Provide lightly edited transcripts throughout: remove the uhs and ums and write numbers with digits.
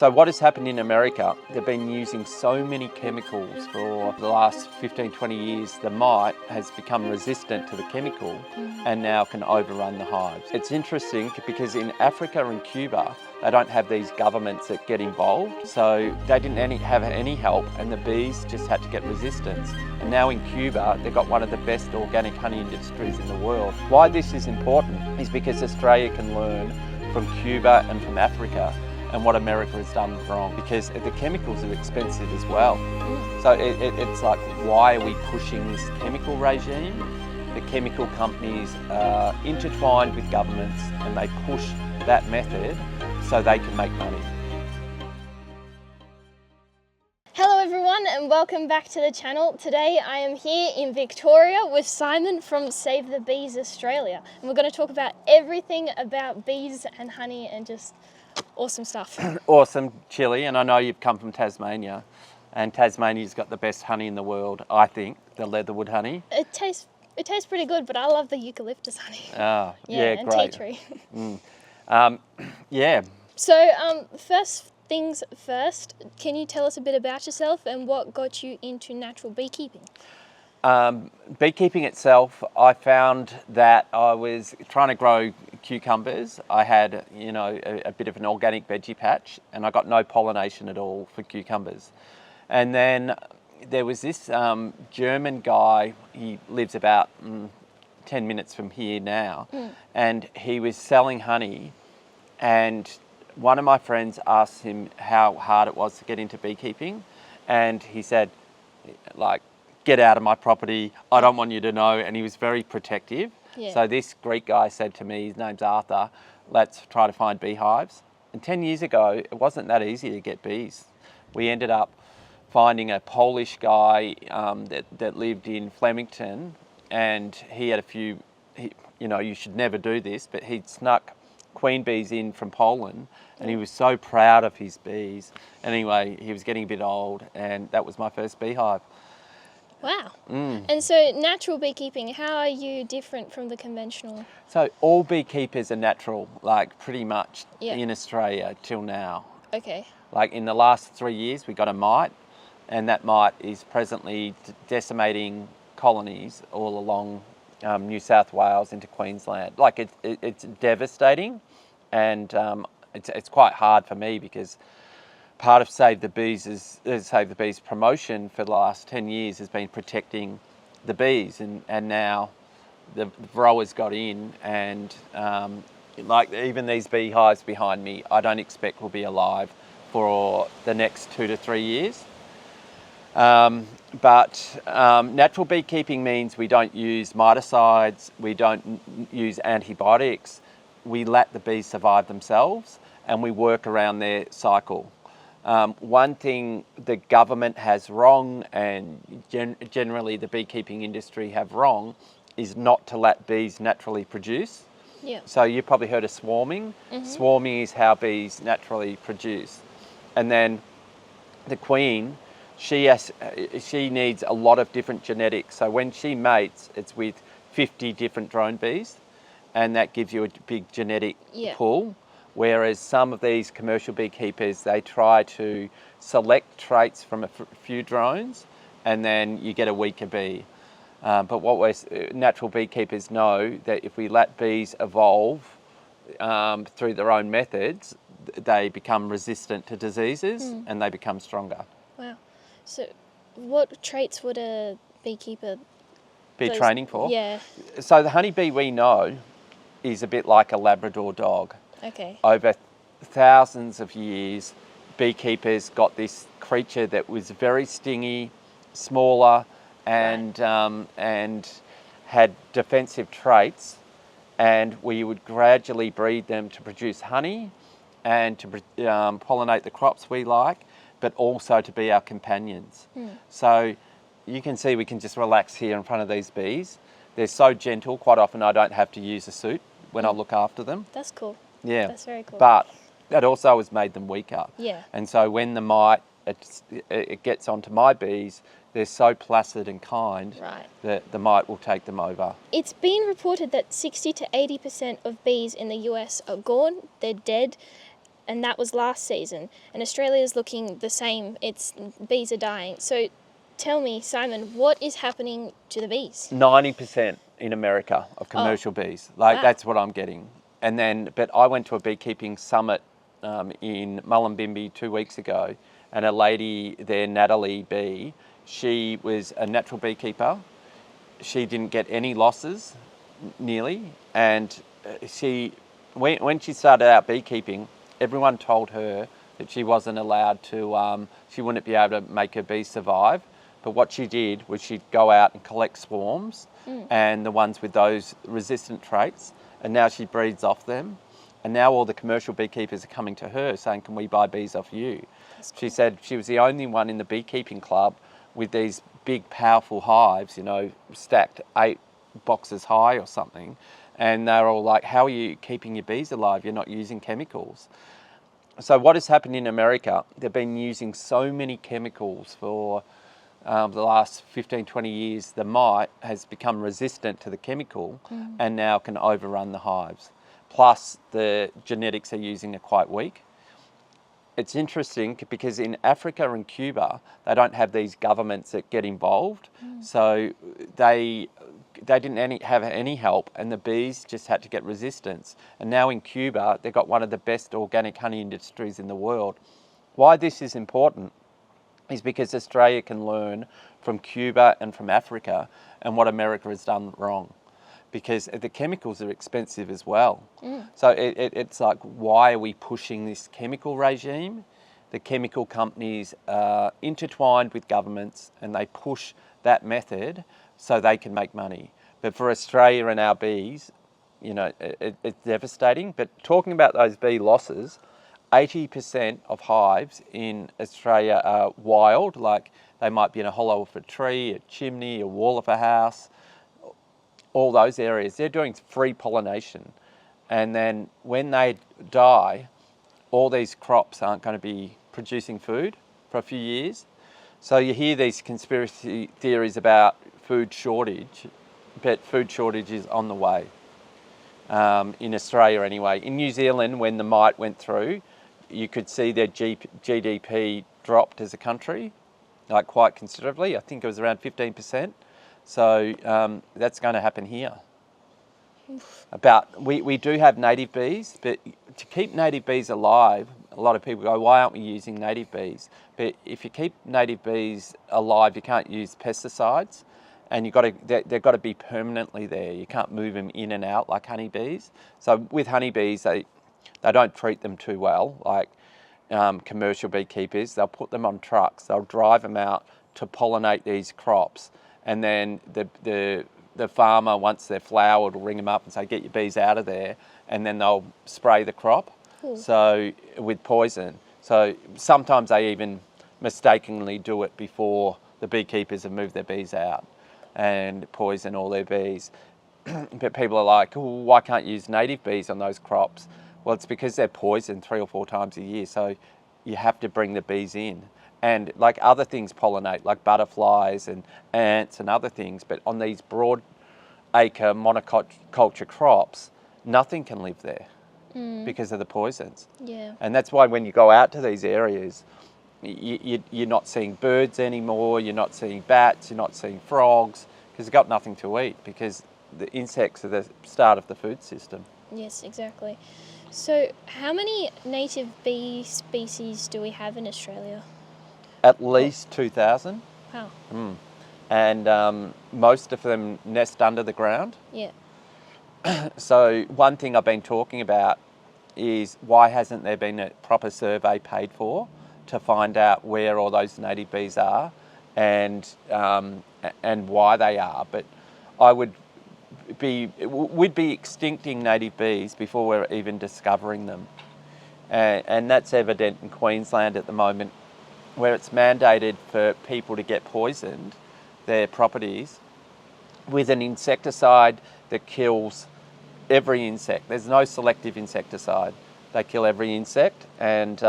So what has happened in America, they've been using so many chemicals for the last 15, 20 years. The mite has become resistant to the chemical and now can overrun the hives. It's interesting because in Africa and Cuba, they don't have these governments that get involved. So they didn't have any help and the bees just had to get resistance. And now in Cuba, they've got one of the best organic honey industries in the world. Why this is important is because Australia can learn from Cuba and from Africa and what America has done wrong, because the chemicals are expensive as well. So it's like, why are we pushing this chemical regime? The chemical companies are intertwined with governments and they push that method so they can make money. Hello everyone and welcome back to the channel. Today I am here in Victoria with Simon from Save the Bees Australia, and we're going to talk about everything about bees and honey and just awesome stuff. Awesome, Chilli, and I know you've come from Tasmania, and Tasmania's got the best honey in the world, I think, the leatherwood honey. It tastes pretty good, but I love the eucalyptus honey. Ah, yeah, and great. tea tree. Yeah. So first things first, can you tell us a bit about yourself and what got you into natural beekeeping? Beekeeping itself, I found that I was trying to grow cucumbers. I had, a bit of an organic veggie patch and I got no pollination at all for cucumbers. And then there was this German guy, he lives about 10 minutes from here now, and he was selling honey, and one of my friends asked him how hard it was to get into beekeeping, and he said, get out of my property, I don't want you to know, and he was very protective. Yeah. So this Greek guy said to me, his name's Arthur, let's try to find beehives. And 10 years ago, it wasn't that easy to get bees. We ended up finding a Polish guy that lived in Flemington, and he had a few, you should never do this, but he'd snuck queen bees in from Poland, and he was so proud of his bees. Anyway, he was getting a bit old, and that was my first beehive. Wow. And so natural beekeeping, how are you different from the conventional? So all beekeepers are natural, pretty much in Australia till now. Okay. In the last 3 years, we got a mite, and that mite is presently decimating colonies all along New South Wales into Queensland. It's devastating, and it's quite hard for me because part of Save the Bees promotion for the last 10 years has been protecting the bees, and now the growers got in, and even these beehives behind me, I don't expect will be alive for the next 2 to 3 years. But natural beekeeping means we don't use miticides, we don't use antibiotics, we let the bees survive themselves and we work around their cycle. One thing the government has wrong, and generally the beekeeping industry have wrong, is not to let bees naturally produce. Yeah. So you've probably heard of swarming. Swarming is how bees naturally produce. And then the queen, she needs a lot of different genetics. So when she mates, it's with 50 different drone bees, and that gives you a big genetic pool. Whereas some of these commercial beekeepers, they try to select traits from a few drones, and then you get a weaker bee. But what natural beekeepers know, that if we let bees evolve through their own methods, they become resistant to diseases and they become stronger. Wow. So what traits would a beekeeper be training for? Yeah. So the honeybee we know is a bit like a Labrador dog. Okay. Over thousands of years, beekeepers got this creature that was very stingy, smaller, and had defensive traits, and we would gradually breed them to produce honey and to pollinate the crops we like, but also to be our companions. So you can see we can just relax here in front of these bees. They're so gentle, quite often I don't have to use a suit when I look after them. That's cool. Yeah. That's very cool. But that also has made them weaker. Yeah. And so when the mite, it gets onto my bees, they're so placid and kind that the mite will take them over. It's been reported that 60 to 80% of bees in the US are gone, they're dead, and that was last season. And Australia's looking the same. Bees are dying. So tell me, Simon, what is happening to the bees? 90% in America of commercial bees. Wow. That's what I'm getting. But I went to a beekeeping summit in Mullumbimby 2 weeks ago, and a lady there, Natalie B, she was a natural beekeeper. She didn't get any losses, nearly, and when she started out beekeeping, everyone told her that she wasn't allowed to, she wouldn't be able to make her bees survive. But what she did was she'd go out and collect swarms and the ones with those resistant traits, and now she breeds off them. And now all the commercial beekeepers are coming to her saying, can we buy bees off you? She said she was the only one in the beekeeping club with these big, powerful hives, stacked 8 boxes high or something. And they're all like, how are you keeping your bees alive? You're not using chemicals. So what has happened in America, they've been using so many chemicals for the last 15, 20 years. The mite has become resistant to the chemical and now can overrun the hives. Plus the genetics they're using are quite weak. It's interesting because in Africa and Cuba, they don't have these governments that get involved. So they didn't have any help, and the bees just had to get resistance. And now in Cuba, they've got one of the best organic honey industries in the world. Why this is important is because Australia can learn from Cuba and from Africa and what America has done wrong, because the chemicals are expensive as well. So it's like, why are we pushing this chemical regime? The chemical companies are intertwined with governments and they push that method so they can make money. But for Australia and our bees, it's devastating. But talking about those bee losses, 80% of hives in Australia are wild, like they might be in a hollow of a tree, a chimney, a wall of a house, all those areas. They're doing free pollination. And then when they die, all these crops aren't going to be producing food for a few years. So you hear these conspiracy theories about food shortage, but food shortage is on the way. In Australia anyway. In New Zealand, when the mite went through, you could see their GDP dropped as a country, like quite considerably. I think it was around 15%. So that's going to happen here. We do have native bees, but to keep native bees alive, a lot of people go, why aren't we using native bees? But if you keep native bees alive, you can't use pesticides, and they've got to be permanently there. You can't move them in and out like honeybees. So with honeybees, they don't treat them too well, like commercial beekeepers. They'll put them on trucks, they'll drive them out to pollinate these crops, and then the farmer, once they're flowered, will ring them up and say, get your bees out of there, and then they'll spray the crop so with poison. So sometimes they even mistakenly do it before the beekeepers have moved their bees out and poison all their bees. But people are like, oh, why can't you use native bees on those crops? Well, it's because they're poisoned 3 or 4 times a year, so you have to bring the bees in. And like other things pollinate, like butterflies and ants and other things, but on these broad acre monoculture crops, nothing can live there because of the poisons. Yeah. And that's why when you go out to these areas, you're not seeing birds anymore, you're not seeing bats, you're not seeing frogs, because they've got nothing to eat, because the insects are the start of the food system. Yes, exactly. So how many native bee species do we have in Australia? At least 2,000. Wow. And most of them nest under the ground. Yeah. So one thing I've been talking about is, why hasn't there been a proper survey paid for to find out where all those native bees are and why they are? But we'd be extincting native bees before we're even discovering them. And that's evident in Queensland at the moment, where it's mandated for people to get poisoned, their properties, with an insecticide that kills every insect. There's no selective insecticide. They kill every insect. And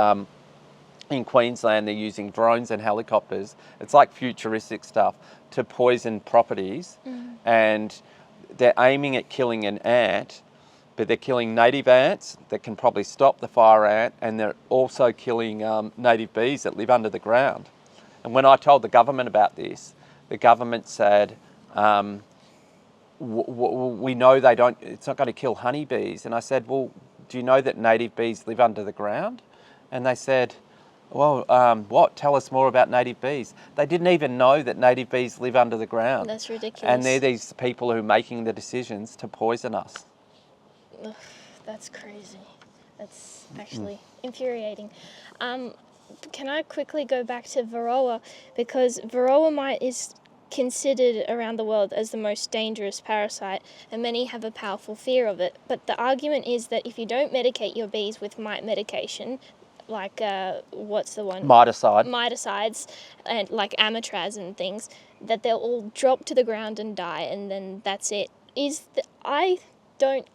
in Queensland, they're using drones and helicopters. It's like futuristic stuff to poison properties. And they're aiming at killing an ant, but they're killing native ants that can probably stop the fire ant, and they're also killing native bees that live under the ground. And when I told the government about this, the government said, we know it's not going to kill honeybees. And I said, well, do you know that native bees live under the ground? And they said, well, what? Tell us more about native bees. They didn't even know that native bees live under the ground. That's ridiculous. And they're these people who are making the decisions to poison us. Ugh, that's crazy. That's actually infuriating. Can I quickly go back to varroa? Because varroa mite is considered around the world as the most dangerous parasite, and many have a powerful fear of it. But the argument is that if you don't medicate your bees with mite medication, like what's the one? Miticides, and like amitraz and things, that they'll all drop to the ground and die, and then that's it. I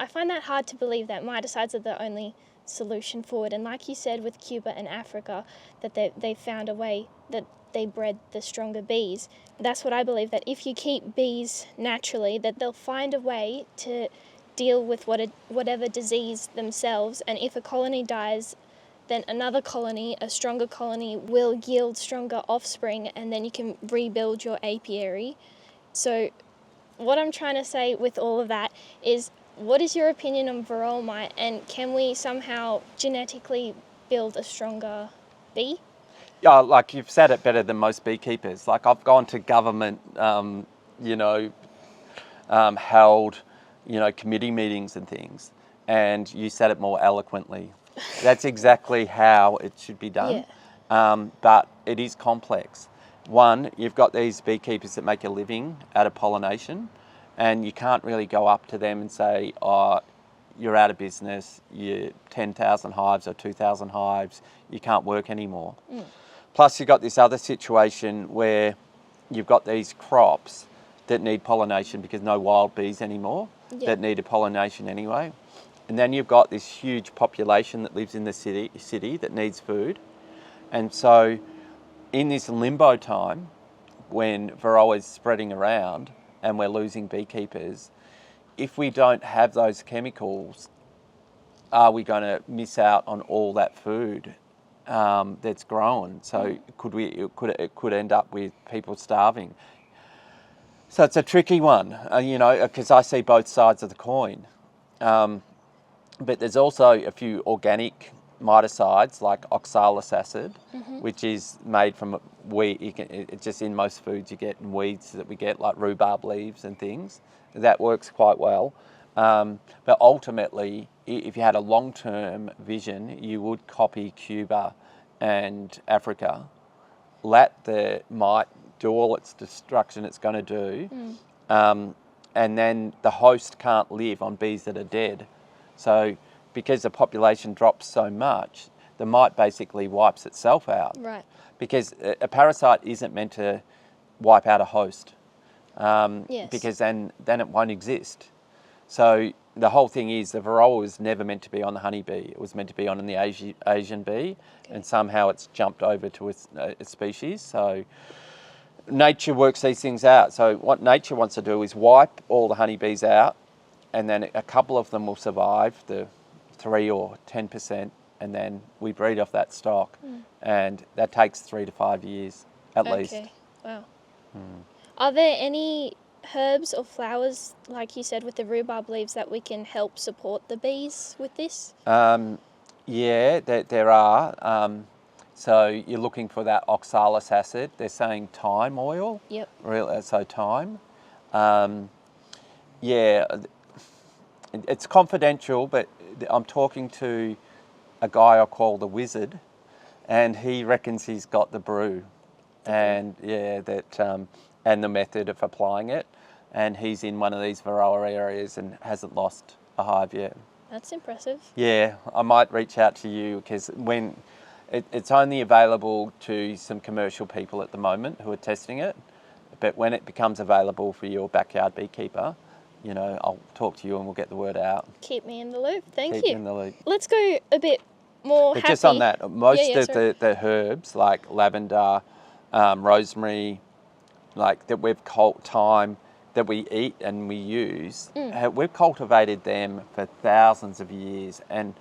find that hard to believe that miticides are the only solution for it. And like you said with Cuba and Africa, that they found a way that they bred the stronger bees. That's what I believe, that if you keep bees naturally, that they'll find a way to deal with whatever disease themselves. And if a colony dies, then another colony, a stronger colony, will yield stronger offspring, and then you can rebuild your apiary. So what I'm trying to say with all of that is, what is your opinion on varroa mite, and can we somehow genetically build a stronger bee? Yeah, like you've said it better than most beekeepers. Like I've gone to government, held, committee meetings and things, and you said it more eloquently. That's exactly how it should be done. Yeah. But it is complex. One, you've got these beekeepers that make a living out of pollination, and you can't really go up to them and say, oh, you're out of business, you're 10,000 hives or 2,000 hives, you can't work anymore. Plus you've got this other situation where you've got these crops that need pollination because no wild bees anymore, that need a pollination anyway. And then you've got this huge population that lives in the city that needs food. And so in this limbo time, when varroa is spreading around and we're losing beekeepers, if we don't have those chemicals, are we going to miss out on all that food that's grown? So it could end up with people starving. So it's a tricky one, because I see both sides of the coin. But there's also a few organic miticides like oxalic acid, which is made from wheat. It's just in most foods you get, in weeds that we get, like rhubarb leaves and things. That works quite well. But ultimately, if you had a long-term vision, you would copy Cuba and Africa, let the mite do all its destruction it's going to do, and then the host can't live on bees that are dead. So because the population drops so much, the mite basically wipes itself out. Right. Because a parasite isn't meant to wipe out a host, because then it won't exist. So the whole thing is the varroa was never meant to be on the honeybee. It was meant to be on the Asian bee, and somehow it's jumped over to its species. So nature works these things out. So what nature wants to do is wipe all the honeybees out, and then a couple of them will survive, the 3 or 10%, and then we breed off that stock. And that takes 3 to 5 years at least. Okay, wow. Are there any herbs or flowers, like you said with the rhubarb leaves, that we can help support the bees with this? Yeah, there are. So you're looking for that oxalic acid. They're saying thyme oil. Yep. So thyme. Yeah, it's confidential, but I'm talking to a guy I call the Wizard, and he reckons he's got the brew, and and the method of applying it, and he's in one of these varroa areas and hasn't lost a hive yet. That's impressive. Yeah, I might reach out to you, because when it's only available to some commercial people at the moment who are testing it, but when it becomes available for your backyard beekeeper, I'll talk to you and we'll get the word out. Keep me in the loop. Thank you. Keep you in the loop. Let's go a bit more but happy. Just on that, most of sorry. the herbs like lavender, rosemary, like that we've called thyme, that we eat and we use, we've cultivated them for thousands of years, and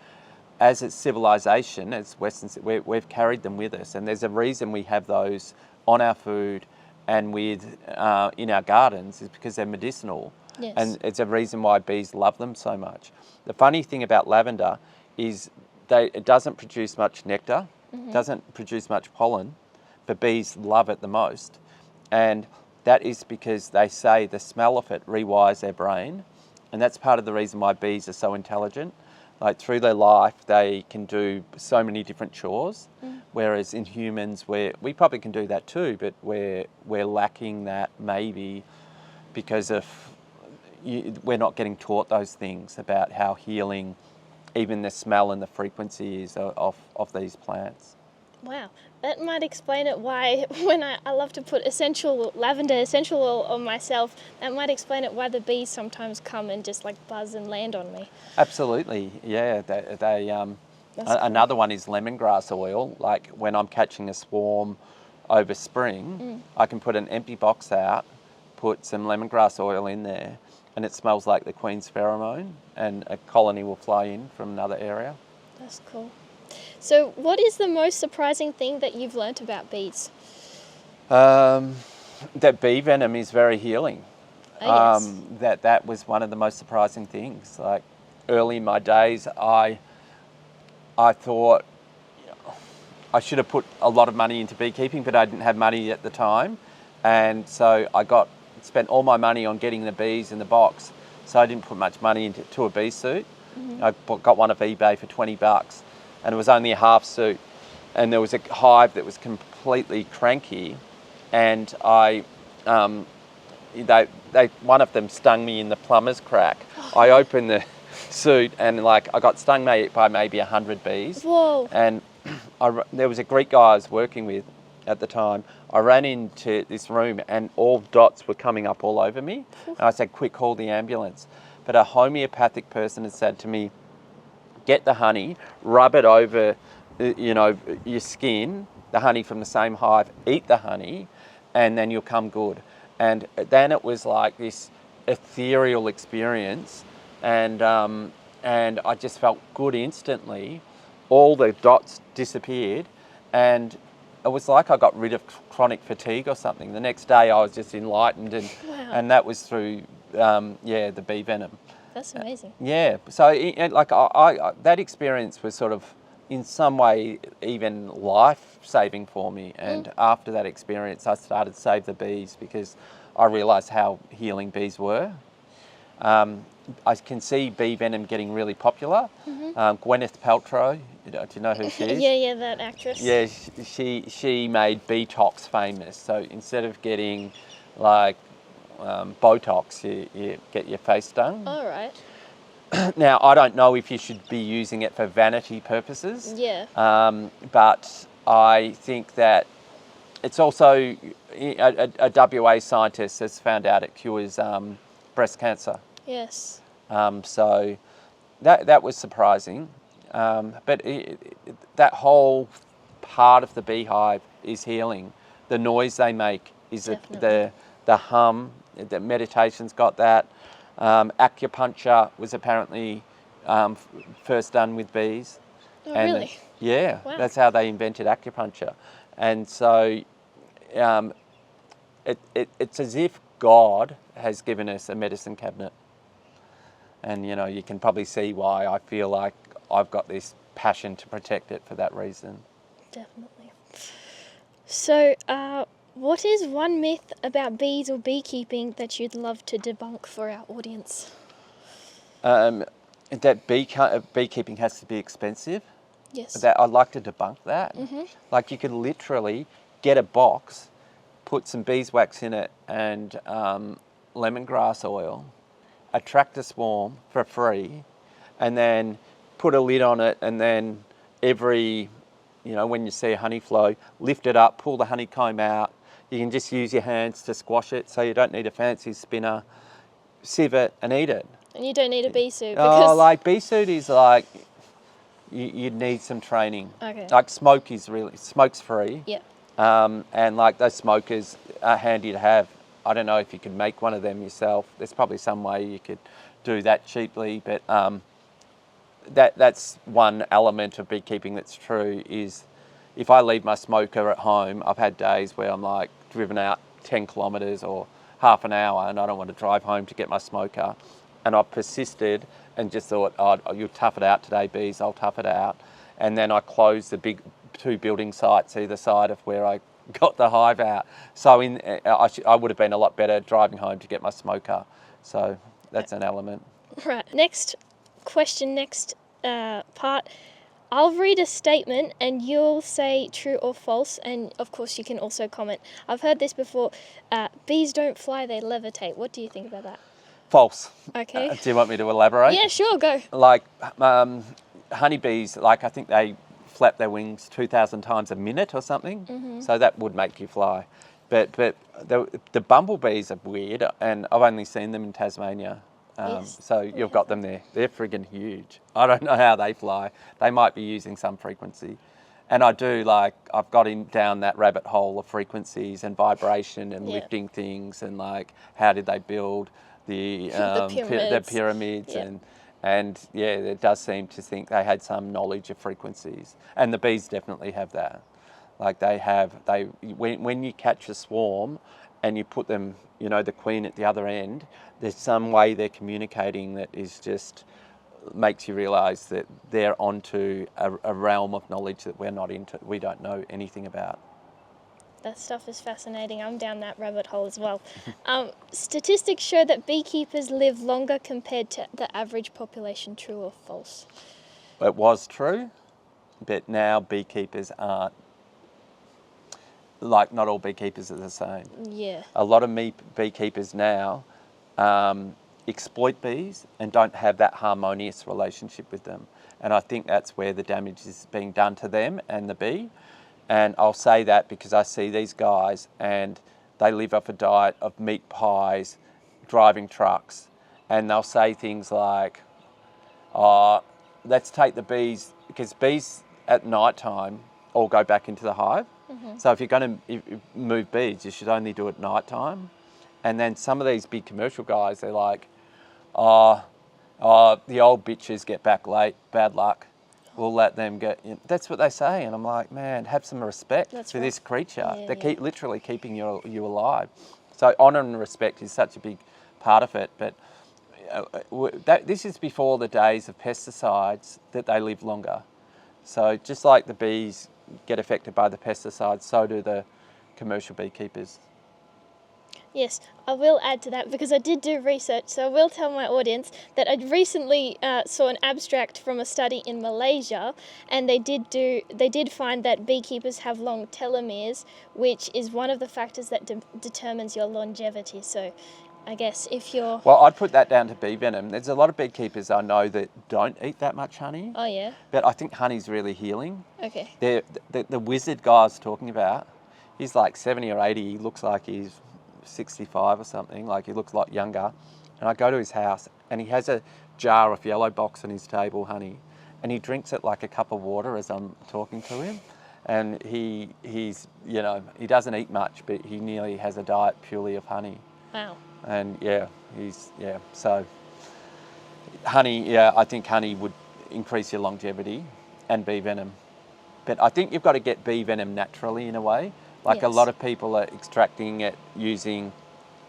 as a civilization, as Western, we've carried them with us, and there's a reason we have those on our food and in our gardens, is because they're medicinal. Yes. And it's a reason why bees love them so much. The funny thing about lavender is it doesn't produce much nectar, doesn't produce much pollen, but bees love it the most. And that is because they say the smell of it rewires their brain, and that's part of the reason why bees are so intelligent. Like through their life, they can do so many different chores, whereas in humans, we probably can do that too, but we're lacking that maybe because we're not getting taught those things about how healing even the smell and the frequency is of these plants. Wow, that might explain it why when I love to put lavender essential oil on myself, that might explain it why the bees sometimes come and just like buzz and land on me. Absolutely, yeah. Another one is lemongrass oil. Like when I'm catching a swarm over spring, I can put an empty box out, put some lemongrass oil in there, and it smells like the queen's pheromone, and a colony will fly in from another area. That's cool. So what is the most surprising thing that you've learnt about bees? That bee venom is very healing. Oh, yes. That was one of the most surprising things. Like early in my days, I thought I should have put a lot of money into beekeeping, but I didn't have money at the time. And so I spent all my money on getting the bees in the box. So I didn't put much money into a bee suit. I got one off eBay for $20. And it was only a half suit, and there was a hive that was completely cranky, and one of them stung me in the plumber's crack. I opened the suit, and I got stung by maybe 100 bees. Whoa! And there was a Greek guy I was working with at the time. I ran into this room, and all dots were coming up all over me. And I said, "Quick, call the ambulance." But a homeopathic person had said to me, get the honey, rub it over, your skin, the honey from the same hive, eat the honey, and then you'll come good. And then it was like this ethereal experience, and I just felt good instantly. All the dots disappeared, and it was like I got rid of chronic fatigue or something. The next day I was just enlightened, and that was through the bee venom. That's amazing. Yeah, so that experience was sort of in some way even life-saving for me, and after that experience I started Save the Bees because I realised how healing bees were. I can see bee venom getting really popular. Gwyneth Paltrow, do you know who she is? Yeah, that actress. Yeah, she made Botox famous, so instead of getting like Botox, you get your face done. All right. Now, I don't know if you should be using it for vanity purposes. Yeah. But I think that it's also a WA scientist has found out it cures breast cancer. Yes. So that was surprising. But that whole part of the beehive is healing. The noise they make is the hum. The meditation's got that. Acupuncture was apparently first done with bees. Oh, really? Yeah, wow. That's how they invented acupuncture. And so it's as if God has given us a medicine cabinet. And, you can probably see why I feel like I've got this passion to protect it for that reason. Definitely. So, what is one myth about bees or beekeeping that you'd love to debunk for our audience? That beekeeping has to be expensive. Yes. I'd like to debunk that. Like you could literally get a box, put some beeswax in it and lemongrass oil, attract a swarm for free, and then put a lid on it, and then every, when you see a honey flow, lift it up, pull the honeycomb out. You can just use your hands to squash it, so you don't need a fancy spinner. Sieve it and eat it. And you don't need a bee suit because... bee suit is like, you'd need some training. Okay. Like smoke's free. Yeah. And like those smokers are handy to have. I don't know if you could make one of them yourself. There's probably some way you could do that cheaply, but that's one element of beekeeping that's true, is if I leave my smoker at home, I've had days where I'm like driven out 10 kilometres or half an hour and I don't want to drive home to get my smoker. And I've persisted and just thought, oh, you'll tough it out today, bees, I'll tough it out. And then I closed the big 2 building sites either side of where I got the hive out. So I would have been a lot better driving home to get my smoker. So that's an element. Right. Next question, next part. I'll read a statement and you'll say true or false, and of course you can also comment. I've heard this before. Bees don't fly, they levitate. What do you think about that? False. Okay. Do you want me to elaborate? Yeah, sure, go. Like honeybees, like I think they flap their wings 2,000 times a minute or something. So that would make you fly. But the bumblebees are weird, and I've only seen them in Tasmania. Yes. So you've got them there. They're friggin' huge. I don't know how they fly. They might be using some frequency. And I do, like, I've got down that rabbit hole of frequencies and vibration and lifting things, and like, how did they build the pyramids Yeah. and yeah, it does seem to think they had some knowledge of frequencies. And the bees definitely have that. Like when you catch a swarm and you put them, you know, the queen at the other end, there's some way they're communicating that is just makes you realise that they're onto a realm of knowledge that we're not into, we don't know anything about. That stuff is fascinating. I'm down that rabbit hole as well. Statistics show that beekeepers live longer compared to the average population. True or false? It was true, but now beekeepers aren't. Like, not all beekeepers are the same. Yeah. A lot of beekeepers now exploit bees and don't have that harmonious relationship with them. And I think that's where the damage is being done to them and the bee. And I'll say that because I see these guys and they live off a diet of meat pies, driving trucks, and they'll say things like, oh, let's take the bees, because bees at night time all go back into the hive. So if you're going to move bees, you should only do it night time. And then some of these big commercial guys, they're like, oh, the old bitches get back late, bad luck. We'll let them get. You know, that's what they say, and I'm like, man, have some respect for this creature. They're literally keeping you alive. So honour and respect is such a big part of it. But this is before the days of pesticides that they live longer. So just like the bees get affected by the pesticides, so do the commercial beekeepers. Yes, I will add to that because I did do research, so I will tell my audience that I recently saw an abstract from a study in Malaysia, and they did find that beekeepers have long telomeres, which is one of the factors that determines your longevity. So I guess if you're... Well, I'd put that down to bee venom. There's a lot of beekeepers I know that don't eat that much honey. Oh, yeah? But I think honey's really healing. Okay. The wizard guy I was talking about, he's like 70 or 80. He looks like he's 65 or something. Like, he looks a lot younger. And I go to his house and he has a jar of yellow box on his table, honey. And he drinks it like a cup of water as I'm talking to him. And he's, you know, he doesn't eat much, but he nearly has a diet purely of honey. Wow. And so honey, I think honey would increase your longevity, and bee venom. But I think you've got to get bee venom naturally in a way. Like, a lot of people are extracting it using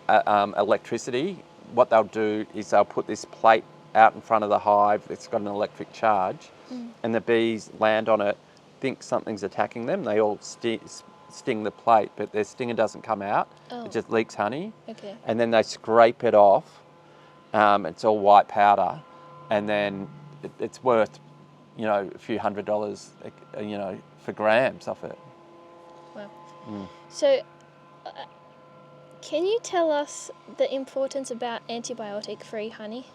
electricity. What they'll do is they'll put this plate out in front of the hive that's got an electric charge, and the bees land on it, think something's attacking them. They all sting the plate, but their stinger doesn't come out. It just leaks honey. Okay. And then they scrape it off. It's all white powder, and then it's worth, you know, a few $100, you know, for grams of it. Wow. So, can you tell us the importance about antibiotic-free honey?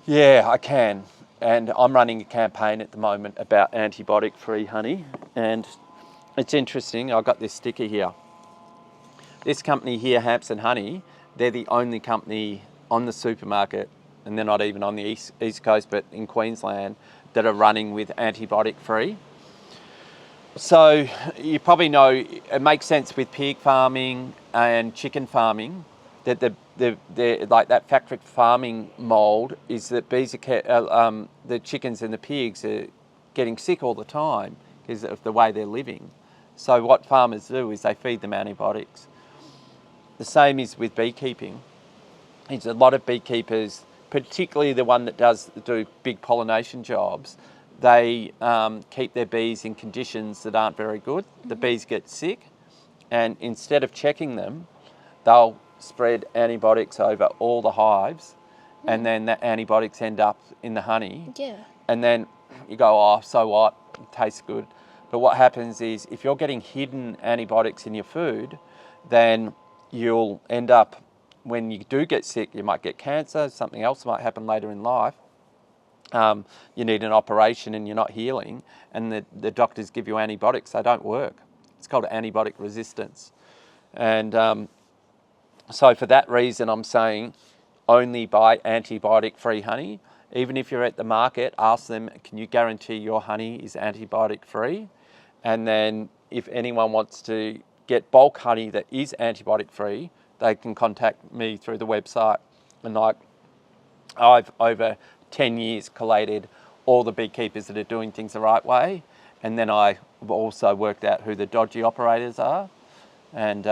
Yeah, I can. And I'm running a campaign at the moment about antibiotic-free honey, and it's interesting. I've got this sticker here. This company here, Hampson Honey, they're the only company on the supermarket, and they're not even on the East Coast, but in Queensland, that are running with antibiotic-free. So you probably know it makes sense with pig farming and chicken farming that the like that factory farming mold is that bees are the chickens and the pigs are getting sick all the time because of the way they're living. So what farmers do is they feed them antibiotics. The same is with beekeeping. It's a lot of beekeepers, particularly the one that do big pollination jobs, they keep their bees in conditions that aren't very good. The bees get sick, and instead of checking them, they'll spread antibiotics over all the hives, and then the antibiotics end up in the honey. Yeah. And then you go, oh, so what? It tastes good. But what happens is if you're getting hidden antibiotics in your food, then you'll end up, when you do get sick, you might get cancer, something else might happen later in life. You need an operation and you're not healing, and the doctors give you antibiotics, they don't work. It's called antibiotic resistance. And so for that reason, I'm saying only buy antibiotic-free honey. Even if you're at the market, ask them, can you guarantee your honey is antibiotic-free? And then if anyone wants to get bulk honey that is antibiotic-free, they can contact me through the website. And like, I've over 10 years collated all the beekeepers that are doing things the right way. And then I've also worked out who the dodgy operators are. And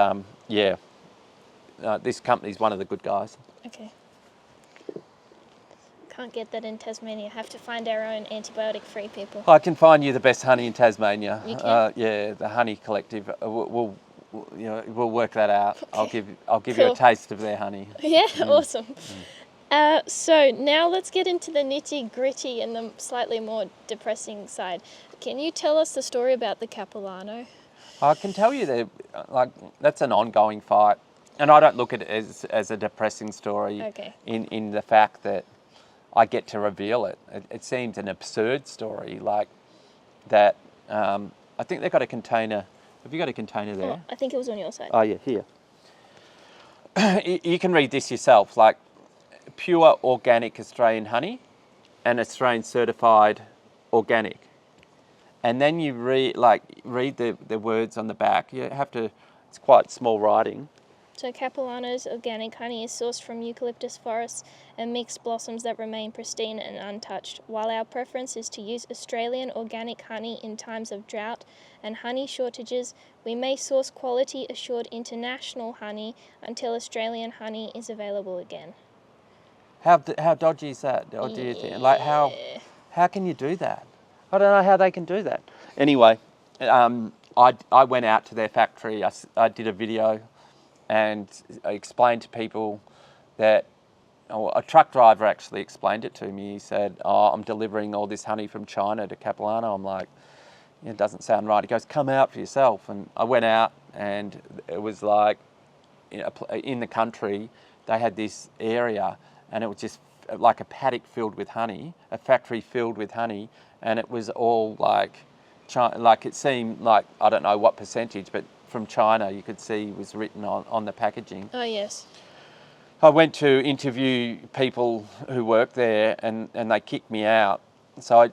this company's one of the good guys. Okay. Can't get that in Tasmania. Have to find our own antibiotic-free people. I can find you the best honey in Tasmania. You can? Yeah, the Honey Collective. We'll work that out. Okay. I'll give you a taste of their honey. Yeah, awesome. So now let's get into the nitty-gritty and the slightly more depressing side. Can you tell us the story about the Capilano? I can tell you that that's an ongoing fight, and I don't look at it as a depressing story. Okay. In the fact that I get to reveal it. It seems an absurd story, like that. I think they've got a container. Have you got a container there? Oh, I think it was on your side. Oh yeah, here. You can read this yourself, like pure organic Australian honey and Australian certified organic. And then you read the words on the back. You have to, it's quite small writing. So Capilano's organic honey is sourced from eucalyptus forests and mixed blossoms that remain pristine and untouched. While our preference is to use Australian organic honey in times of drought and honey shortages, we may source quality assured international honey until Australian honey is available again. How dodgy is that? Or do you think? Like how can you do that? I don't know how they can do that. Anyway, I went out to their factory. I did a video, and I explained to people that, a truck driver actually explained it to me. He said, I'm delivering all this honey from China to Capilano. I'm like, it doesn't sound right. He goes, come out for yourself. And I went out, and it was like, in the country, they had this area, and it was just like a paddock filled with honey, a factory filled with honey, and it was all like it seemed like, I don't know what percentage, but from China you could see was written on the packaging. Oh yes. I went to interview people who worked there, and they kicked me out. So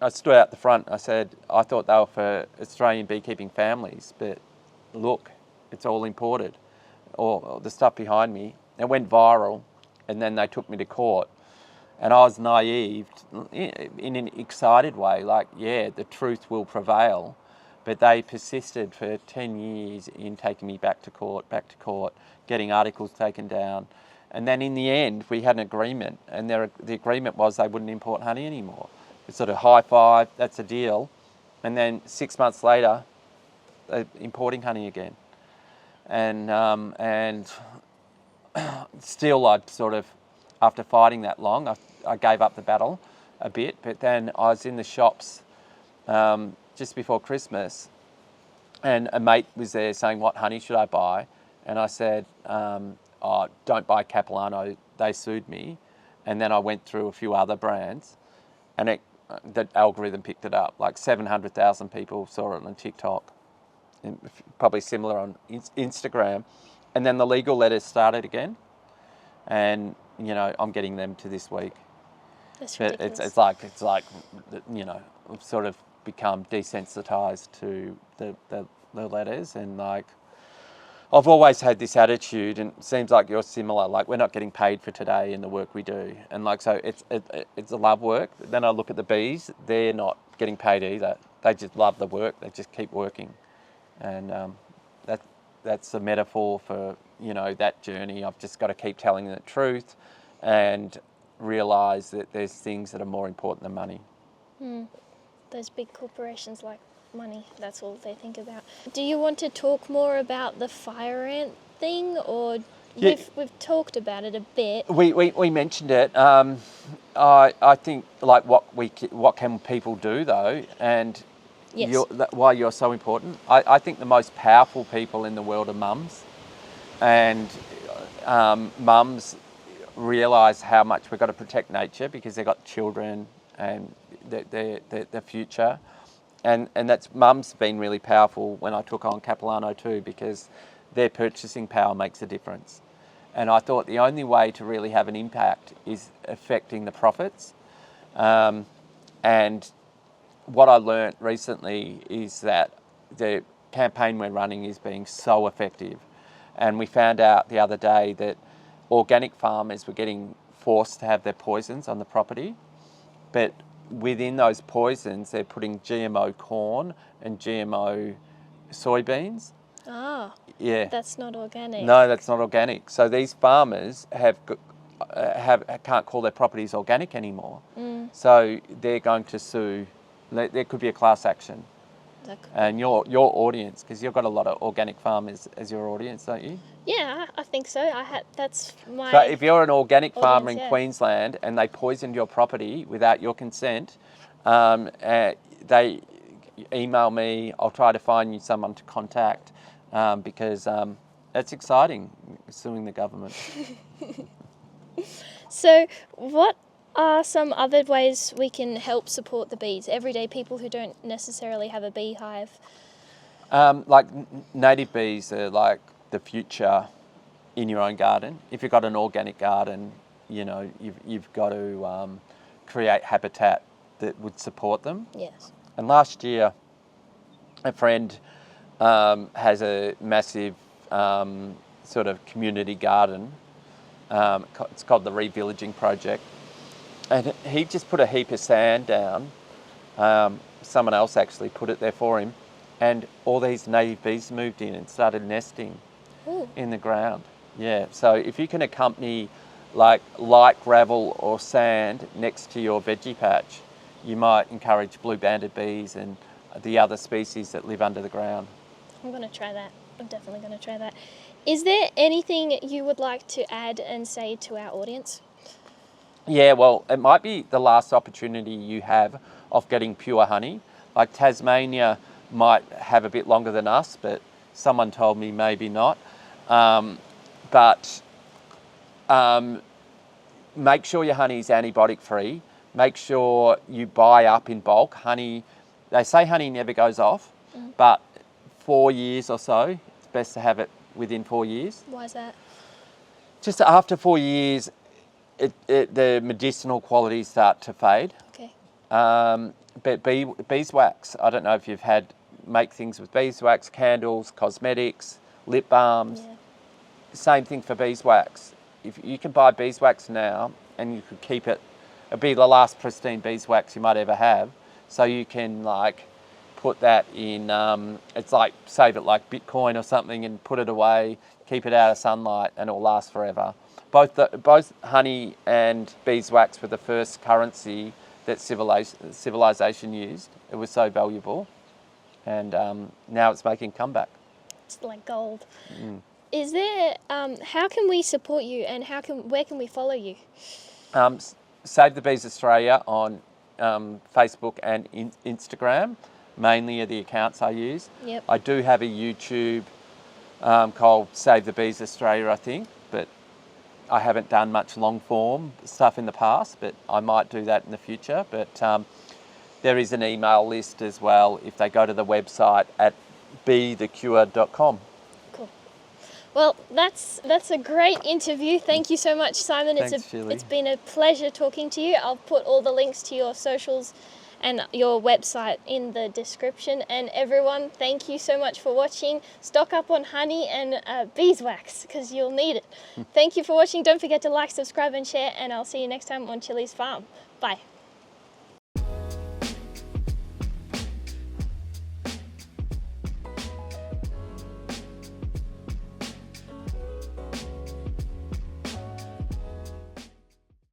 I stood out the front. I said, I thought they were for Australian beekeeping families, but look, it's all imported. Or the stuff behind me. It went viral, and then they took me to court. And I was naive in an excited way, like, yeah, the truth will prevail. But they persisted for 10 years in taking me back to court, getting articles taken down. And then in the end, we had an agreement, and the agreement was they wouldn't import honey anymore. It's sort of high five, that's a deal. And then 6 months later, they're importing honey again. And still I'd sort of, after fighting that long, I gave up the battle a bit. But then I was in the shops just before Christmas, and a mate was there saying, what honey should I buy? And I said, don't buy Capilano, they sued me. And then I went through a few other brands, and the algorithm picked it up. Like 700,000 people saw it on TikTok, and probably similar on Instagram. And then the legal letters started again, and I'm getting them to this week. That's but ridiculous. it's like sort of become desensitized to the letters. And like, I've always had this attitude, and it seems like you're similar. Like, we're not getting paid for today in the work we do, and like, so it's a love work. Then I look at the bees; they're not getting paid either. They just love the work. They just keep working, and that's a metaphor for, you know, that journey. I've just got to keep telling the truth, and realise that there's things that are more important than money. Those big corporations like money, that's all they think about. Do you want to talk more about the fire ant thing, or Yeah. we've talked about it a bit? We mentioned it. I think, like, what can people do though, and Yes. why you're so important. I think the most powerful people in the world are mums, and mums realise how much we've got to protect nature because they've got children and their future. And that's mum's been really powerful when I took on Capilano too, because their purchasing power makes a difference. And I thought the only way to really have an impact is affecting the profits. And what I learnt recently is that the campaign we're running is being so effective. And we found out the other day that organic farmers were getting forced to have their poisons on the property, but within those poisons, they're putting GMO corn and GMO soybeans. Ah, Yeah. that's not organic. No, that's not organic. So these farmers can't call their properties organic anymore. So they're going to sue. There could be a class action. And your audience, because you've got a lot of organic farmers as your audience, don't you? Yeah, I think so. That's my. So if you're an organic farmer audience, in yeah. Queensland and they poisoned your property without your consent, they email me. I'll try to find you someone to contact, because it's exciting, suing the government. So, what are some other ways we can help support the bees? Everyday people who don't necessarily have a beehive. Like native bees are like the future in your own garden. If you've got an organic garden, you know, you've got to create habitat that would support them. Yes. And last year, a friend has a massive sort of community garden. It's called the Revillaging Project. And he just put a heap of sand down. Someone else actually put it there for him. And all these native bees moved in and started nesting in the ground. Yeah, so if you can accompany like light gravel or sand next to your veggie patch, you might encourage blue-banded bees and the other species that live under the ground. I'm going to try that. I'm definitely going to try that. Is there anything you would like to add and say to our audience? Yeah, well, it might be the last opportunity you have of getting pure honey. Like Tasmania might have a bit longer than us, but someone told me maybe not. But make sure your honey is antibiotic free. Make sure you buy up in bulk. Honey, they say honey never goes off, but 4 years or so, it's best to have it within 4 years. Why is that? Just after 4 years, the medicinal qualities start to fade. Okay. But beeswax, I don't know if you've make things with beeswax, candles, cosmetics, lip balms. Yeah. Same thing for beeswax. If you can buy beeswax now and you could keep it, it'll be the last pristine beeswax you might ever have. So you can like put that in, it's like save it like Bitcoin or something and put it away, keep it out of sunlight, and it'll last forever. Both honey and beeswax were the first currency that civilization used. It was so valuable, and now it's making a comeback. It's like gold. Is there? How can we support you, and where can we follow you? Save the Bees Australia on Facebook and Instagram, mainly are the accounts I use. Yep. I do have a YouTube called Save the Bees Australia, I think, but I haven't done much long form stuff in the past, but I might do that in the future. But there is an email list as well if they go to the website at beethecure.com. Cool. Well, that's a great interview. Thank you so much, Simon. Thanks, Chilli. It's been a pleasure talking to you. I'll put all the links to your socials and your website in the description. And everyone, thank you so much for watching. Stock up on honey and beeswax because you'll need it. Thank you for watching. Don't forget to like, subscribe and share, and I'll see you next time on Chilli's Farm. Bye.